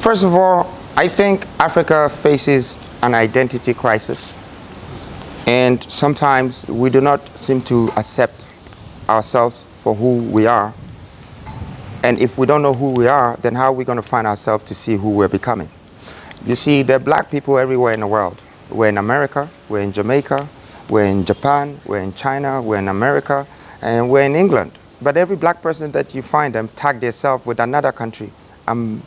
First of all, I think Africa faces an identity crisis, and sometimes we do not seem to accept ourselves for who we are. And if we don't know who we are, then how are we going to find ourselves to see who we're becoming? You see, there are black people everywhere in the world. We're in America, we're in Jamaica, we're in Japan, we're in China, we're in America, and we're in England. But every black person that you find them tag themselves with another country. I'm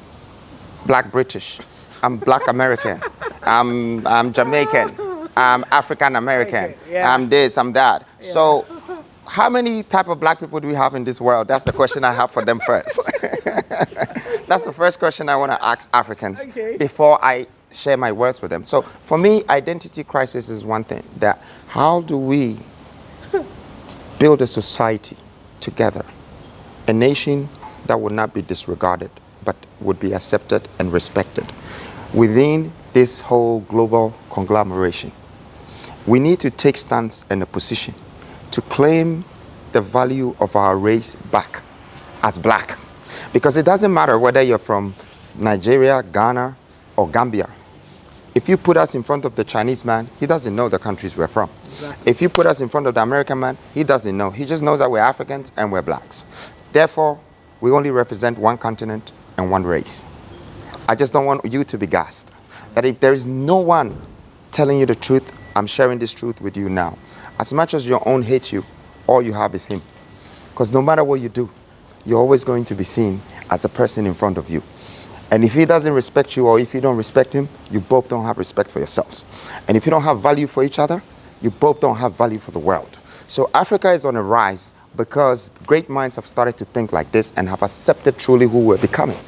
black British, I'm black American, I'm Jamaican, I'm African American, I'm this, I'm that. Yeah. So how many type of black people do we have in this world? That's the question I have for them first. That's the first question I want to ask Africans before I share my words with them. So for me, identity crisis is one thing. That how do we build a society together, a nation that would not be disregarded, but would be accepted and respected within this whole global conglomeration? We need to take stance and a position to claim the value of our race back as black. Because it doesn't matter whether you're from Nigeria, Ghana, or Gambia. If you put us in front of the Chinese man, he doesn't know the countries we're from. Exactly. If you put us in front of the American man, he doesn't know. He just knows that we're Africans and we're blacks. Therefore, we only represent one continent and one race. I just don't want you to be gassed. That if there is no one telling you the truth, I'm sharing this truth with you now. As much as your own hates you, all you have is him. Because no matter what you do, you're always going to be seen as a person in front of you. And if he doesn't respect you, or if you don't respect him, you both don't have respect for yourselves. And if you don't have value for each other, you both don't have value for the world. So Africa is on a rise because great minds have started to think like this and have accepted truly who we're becoming.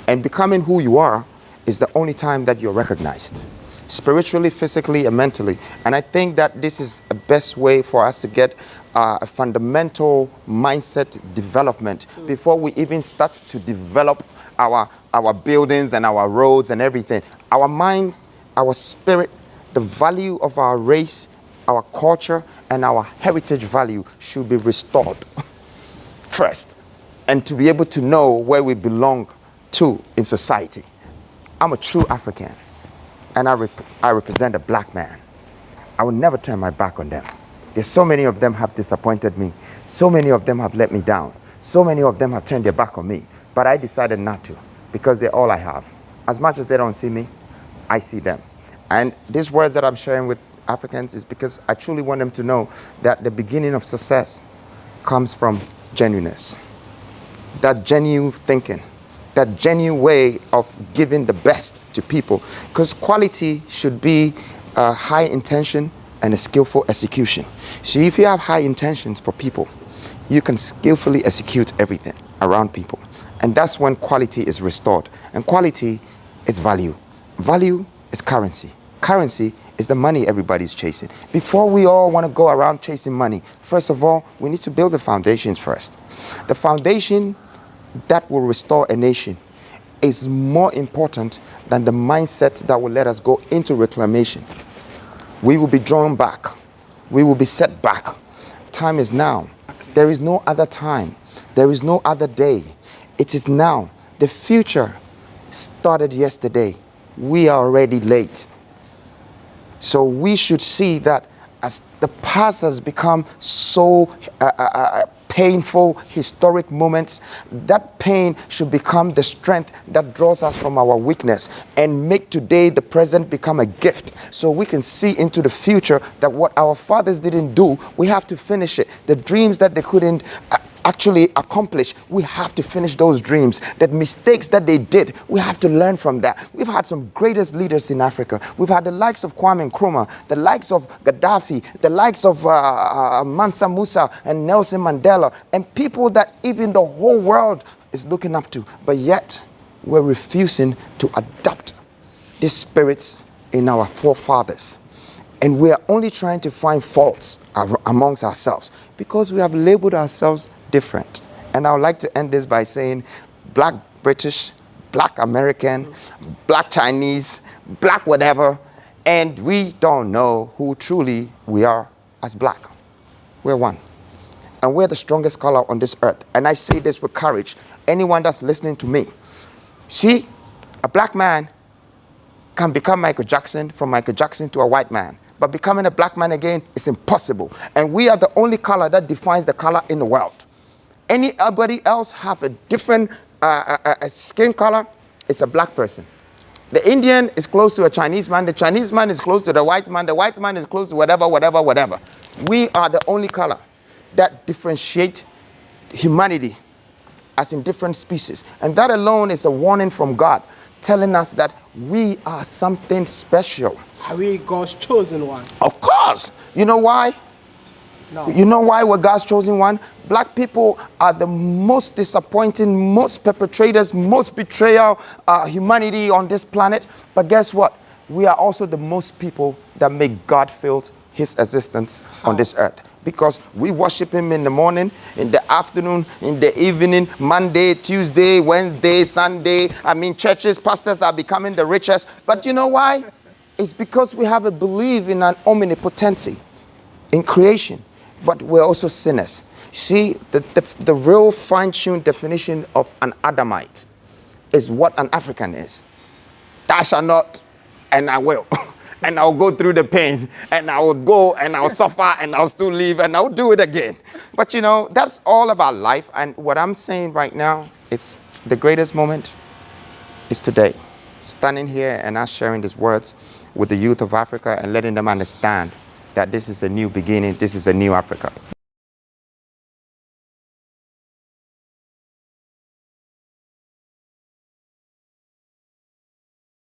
And becoming who you are is the only time that you're recognized, spiritually, physically, and mentally. And I think that this is the best way for us to get a fundamental mindset development before we even start to develop our buildings and our roads and everything. Our minds, our spirit, the value of our race, our culture, and our heritage value should be restored first. And to be able to know where we belong to in society. I'm a true African, and I represent a black man. I will never turn my back on them. There's so many of them have disappointed me. So many of them have let me down. So many of them have turned their back on me. But I decided not to, because they're all I have. As much as they don't see me, I see them. And these words that I'm sharing with Africans is because I truly want them to know that the beginning of success comes from genuineness. That genuine thinking, that genuine way of giving the best to people. Because quality should be high intention and a skillful execution. So if you have high intentions for people, you can skillfully execute everything around people. And that's when quality is restored. And quality is value. Value is currency. Currency is the money everybody's chasing. Before we all want to go around chasing money, first of all, we need to build the foundations first. The foundation that will restore a nation is more important than the mindset that will let us go into reclamation. We will be drawn back. We will be set back. Time is now. There is no other time. There is no other day. It is now. The future started yesterday. We are already late. So we should see that as the past has become so painful, historic moments, that pain should become the strength that draws us from our weakness and make today, the present, become a gift. So we can see into the future that what our fathers didn't do, we have to finish it. The dreams that they couldn't actually accomplish, we have to finish those dreams. The mistakes that they did, we have to learn from that. We've had some greatest leaders in Africa. We've had the likes of Kwame Nkrumah, the likes of Gaddafi, the likes of Mansa Musa and Nelson Mandela, and people that even the whole world is looking up to. But yet, we're refusing to adopt these spirits in our forefathers. And we are only trying to find faults amongst ourselves because we have labeled ourselves different. And I would like to end this by saying black British, black American, black Chinese, black whatever, and we don't know who truly we are as black. We're one. And we're the strongest color on this earth. And I say this with courage. Anyone that's listening to me, see, A black man can become Michael Jackson, from Michael Jackson to a white man. But becoming a black man again is impossible. And we are the only color that defines the color in the world. Anybody else have a different skin color, it's a black person. The Indian is close to a Chinese man. The Chinese man is close to the white man. The white man is close to whatever. We are the only color that differentiate humanity as in different species. And that alone is a warning from God, telling us that we are something special. Are we God's chosen one? Of course. You know why? No. You know why we're God's chosen one? Black people are the most disappointing, most perpetrators, most betrayal humanity on this planet. But guess what? We are also the most people that make God feel his existence on this earth. Because we worship him in the morning, in the afternoon, in the evening, Monday, Tuesday, Wednesday, Sunday. I mean, churches, pastors are becoming the richest. But you know why? It's because we have a belief in an omnipotency, in creation. But we're also sinners. See, the real fine-tuned definition of an Adamite is what an African is. Thou shalt not, and I will. And I'll go through the pain, and I will go, and I'll suffer, and I'll still live, and I'll do it again. But you know, that's all about life. And what I'm saying right now, it's the greatest moment is today. Standing here and us sharing these words with the youth of Africa and letting them understand that this is a new beginning, this is a new Africa.